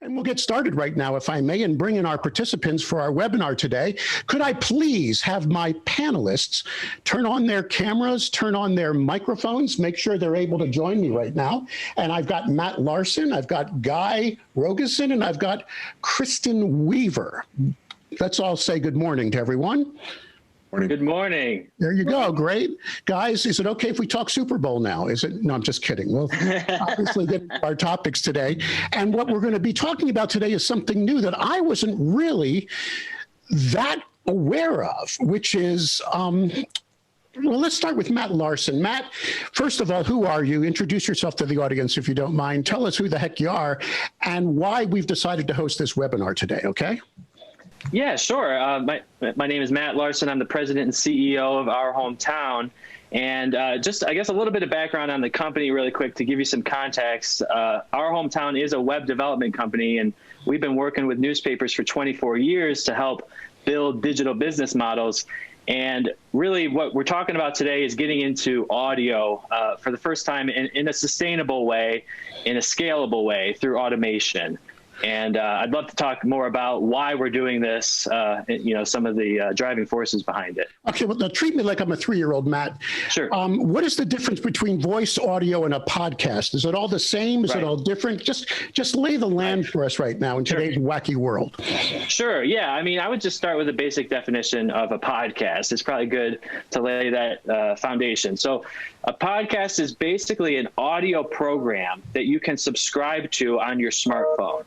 And we'll get started right now, if I may, and bring in our participants for our webinar today. Could I please have my panelists turn on their cameras, turn on their microphones, make sure they're able to join me right now. And I've got Matt Larson, I've got Guy Roginson, and I've got Kristen Weaver. Let's all say good morning to everyone. Good morning. There you go. Great. Guys, is it okay if we talk Super Bowl now? Is it? No, I'm just kidding. We'll obviously get into our topics today. And what we're going to be talking about today is something new that I wasn't really that aware of, which is, well, let's start with Matt Larson. Matt, first of all, who are you? Introduce yourself to the audience, if you don't mind. Tell us who the heck you are and why we've decided to host this webinar today, okay? Yeah, sure. My name is Matt Larson. I'm the president and CEO of Our Hometown. And just, I guess, a little bit of background on the company really quick to give you some context. Our Hometown is a web development company, and we've been working with newspapers for 24 years to help build digital business models. And really what we're talking about today is getting into audio for the first time in a sustainable way, in a scalable way through automation. And I'd love to talk more about why we're doing this, some of the driving forces behind it. Okay, well, now treat me like I'm a 3-year-old, Matt. Sure. What is the difference between voice, audio, and a podcast? Is it all the same? Is it all different? Just lay the land for us right now in today's wacky world. Sure, yeah. I mean, I would just start with a basic definition of a podcast. It's probably good to lay that foundation. So a podcast is basically an audio program that you can subscribe to on your smartphone.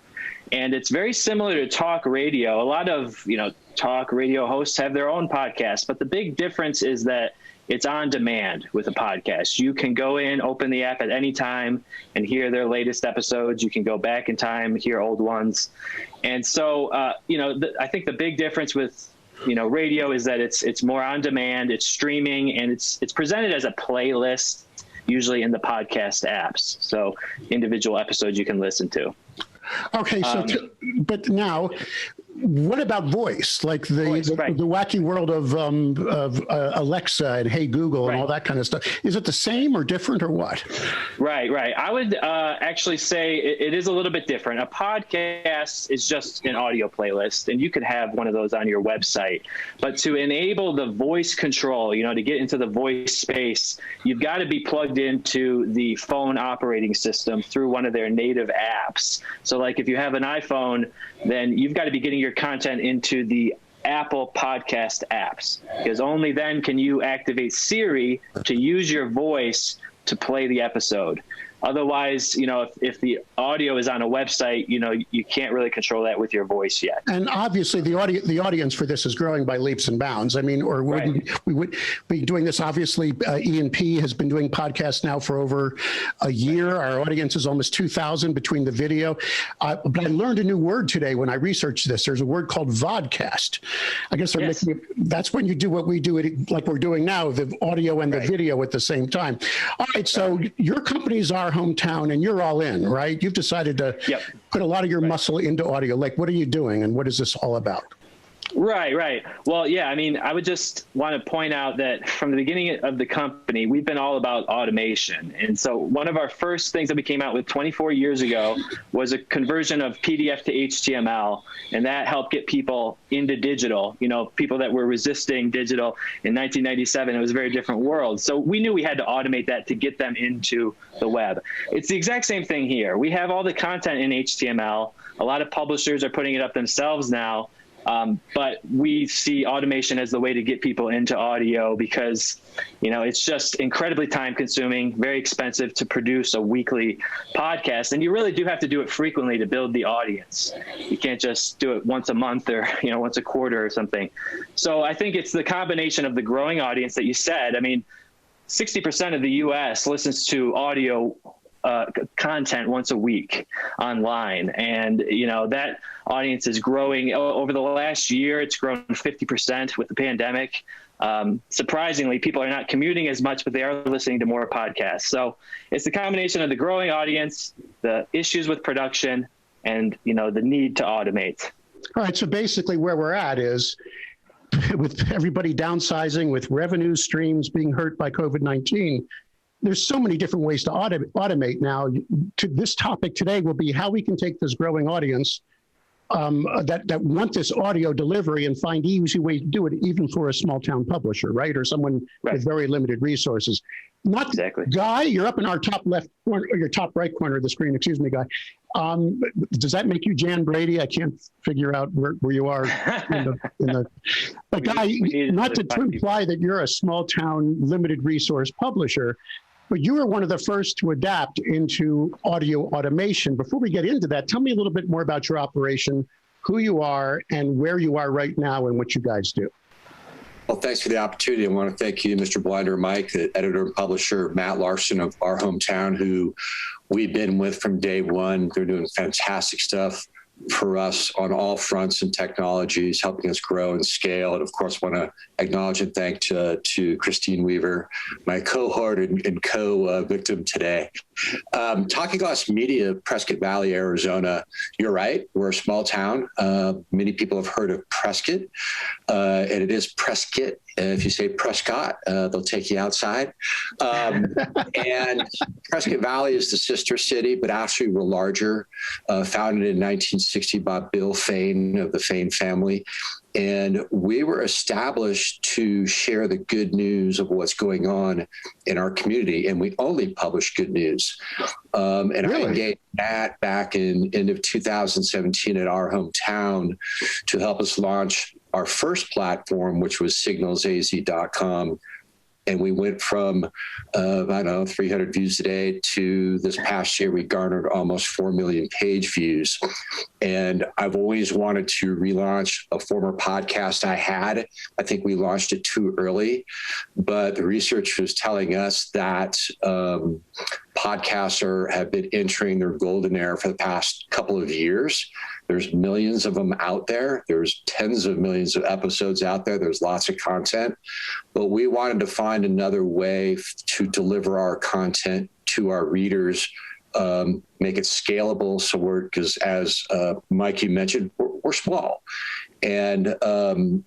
And it's very similar to talk radio. A lot of, talk radio hosts have their own podcasts, but the big difference is that it's on demand with a podcast. You can go in, open the app at any time and hear their latest episodes. You can go back in time, hear old ones. And so, I think the big difference with, radio is that it's more on demand, it's streaming, and it's presented as a playlist, usually in the podcast apps. So individual episodes you can listen to. Okay, so but now, what about voice? Like the wacky world of Alexa and Hey Google and all that kind of stuff. Is it the same or different or what? Right. I would actually say it is a little bit different. A podcast is just an audio playlist, and you could have one of those on your website. But to enable the voice control, to get into the voice space, you've got to be plugged into the phone operating system through one of their native apps. So like if you have an iPhone, then you've got to be getting your content into the Apple podcast apps, because only then can you activate Siri to use your voice to play the episode. Otherwise, if the audio is on a website, you can't really control that with your voice yet. And obviously, the audience for this is growing by leaps and bounds. I mean, or we would be doing this. Obviously, E&P has been doing podcasts now for over a year. Our audience is almost 2,000 between the video. But I learned a new word today when I researched this. There's a word called vodcast. I guess they're making that's when you do what we do, like we're doing now, the audio and the video at the same time. All right, so your companies are Hometown, and you're all in, right? You've decided to put a lot of your muscle into audio. Like, what are you doing, and what is this all about? Right. Well, yeah, I mean, I would just want to point out that from the beginning of the company, we've been all about automation. And so one of our first things that we came out with 24 years ago was a conversion of PDF to HTML. And that helped get people into digital, people that were resisting digital in 1997. It was a very different world. So we knew we had to automate that to get them into the web. It's the exact same thing here. We have all the content in HTML. A lot of publishers are putting it up themselves now. But we see automation as the way to get people into audio because, it's just incredibly time consuming, very expensive to produce a weekly podcast. And you really do have to do it frequently to build the audience. You can't just do it once a month or, once a quarter or something. So I think it's the combination of the growing audience that you said. I mean, 60% of the US listens to audio content once a week online. And, that audience is growing over the last year. It's grown 50% with the pandemic. Surprisingly, people are not commuting as much, but they are listening to more podcasts. So it's the combination of the growing audience, the issues with production, and, the need to automate. All right. So basically where we're at is with everybody downsizing, with revenue streams being hurt by COVID-19, there's so many different ways to automate now. This topic today will be how we can take this growing audience that want this audio delivery and find easy way to do it, even for a small town publisher, right? Or someone with very limited resources. Not exactly. Guy, you're up in our top left corner, or your top right corner of the screen, excuse me, Guy. Does that make you Jan Brady? I can't figure out where you are but Guy, not to imply that you're a small town limited resource publisher, but you were one of the first to adapt into audio automation. Before we get into that, tell me a little bit more about your operation, who you are, and where you are right now and what you guys do. Well, thanks for the opportunity. I want to thank you, Mr. Blinder, Mike, the editor and publisher, Matt Larson of our hometown, who we've been with from day one. They're doing fantastic stuff for us on all fronts and technologies, helping us grow and scale. And of course, want to acknowledge and thank to Kristen Weaver, my cohort and co-victim today. Talking Glass Media, Prescott Valley, Arizona. You're right. We're a small town. Many people have heard of Prescott, and it is Prescott. If you say Prescott, they'll take you outside. And Prescott Valley is the sister city, but actually we're larger. Founded in 1960 by Bill Fain of the Fain family. And we were established to share the good news of what's going on in our community. And we only publish good news. And really? I engaged Matt back in end of 2017 at our hometown to help us launch our first platform, which was signalsaz.com. And we went from, 300 views a day to this past year, we garnered almost 4 million page views. And I've always wanted to relaunch a former podcast I had. I think we launched it too early, but the research was telling us that podcasts have been entering their golden era for the past couple of years. There's millions of them out there. There's tens of millions of episodes out there. There's lots of content, but we wanted to find another way to deliver our content to our readers, make it scalable. So because as Mike, you mentioned, we're small. And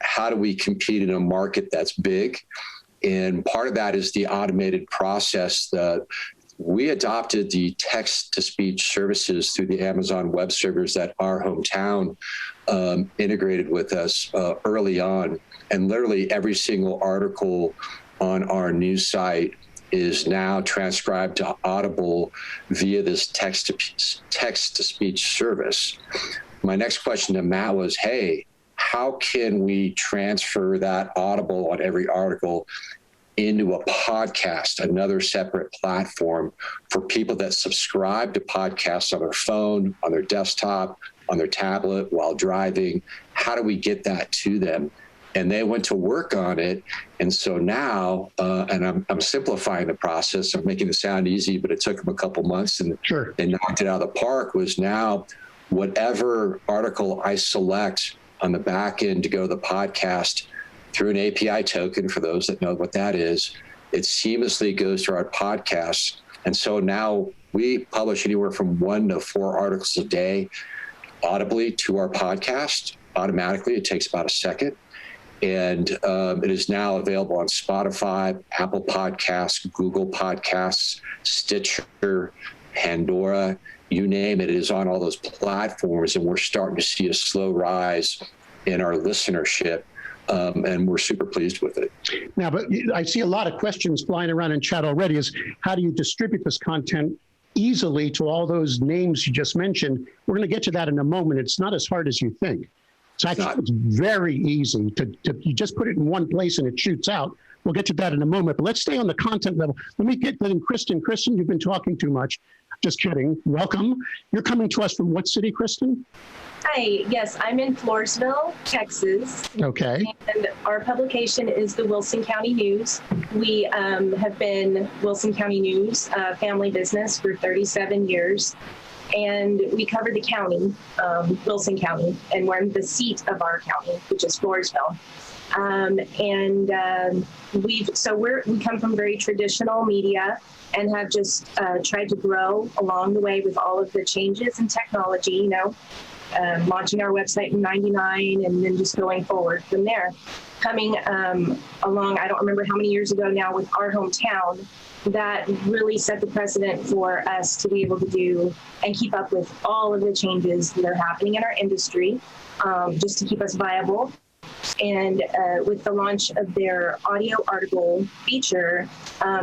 how do we compete in a market that's big? And part of that is the automated process that we adopted the text-to-speech services through the Amazon Web Servers that our hometown integrated with us early on. And literally every single article on our news site is now transcribed to Audible via this text-to-speech service. My next question to Matt was, hey, how can we transfer that Audible on every article into a podcast, another separate platform for people that subscribe to podcasts on their phone, on their desktop, on their tablet, while driving? How do we get that to them? And they went to work on it. And so now, and I'm simplifying the process. I'm making it sound easy, but it took them a couple months and they knocked it out of the park. Was now whatever article I select on the back end to go to the podcast, through an API token, for those that know what that is, it seamlessly goes to our podcasts. And so now we publish anywhere from 1 to 4 articles a day audibly to our podcast automatically. It takes about a second. And it is now available on Spotify, Apple Podcasts, Google Podcasts, Stitcher, Pandora, you name it. It is on all those platforms. And we're starting to see a slow rise in our listenership. And we're super pleased with it. Now, but I see a lot of questions flying around in chat already is how do you distribute this content easily to all those names you just mentioned? We're going to get to that in a moment. It's not as hard as you think. So it's very easy to you just put it in one place and it shoots out. We'll get to that in a moment, but let's stay on the content level. Let me get in Kristen. Kristen, you've been talking too much. Just kidding. Welcome. You're coming to us from what city, Kristen? Hi, yes, I'm in Floresville, Texas. Okay. And our publication is the Wilson County News. We have been Wilson County News family business for 37 years. And we cover the county, Wilson County, and we're in the seat of our county, which is Floresville. We come from very traditional media and have just tried to grow along the way with all of the changes in technology, launching our website in '99, and then just going forward from there. Coming along, I don't remember how many years ago now, with Our Hometown, that really set the precedent for us to be able to do and keep up with all of the changes that are happening in our industry, just to keep us viable. And with the launch of their audio article feature,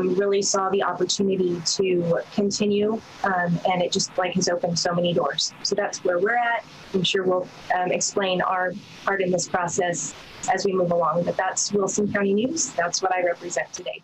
really saw the opportunity to continue, and it just has opened so many doors. So that's where we're at. I'm sure we'll explain our part in this process as we move along, but that's Wilson County News. That's what I represent today.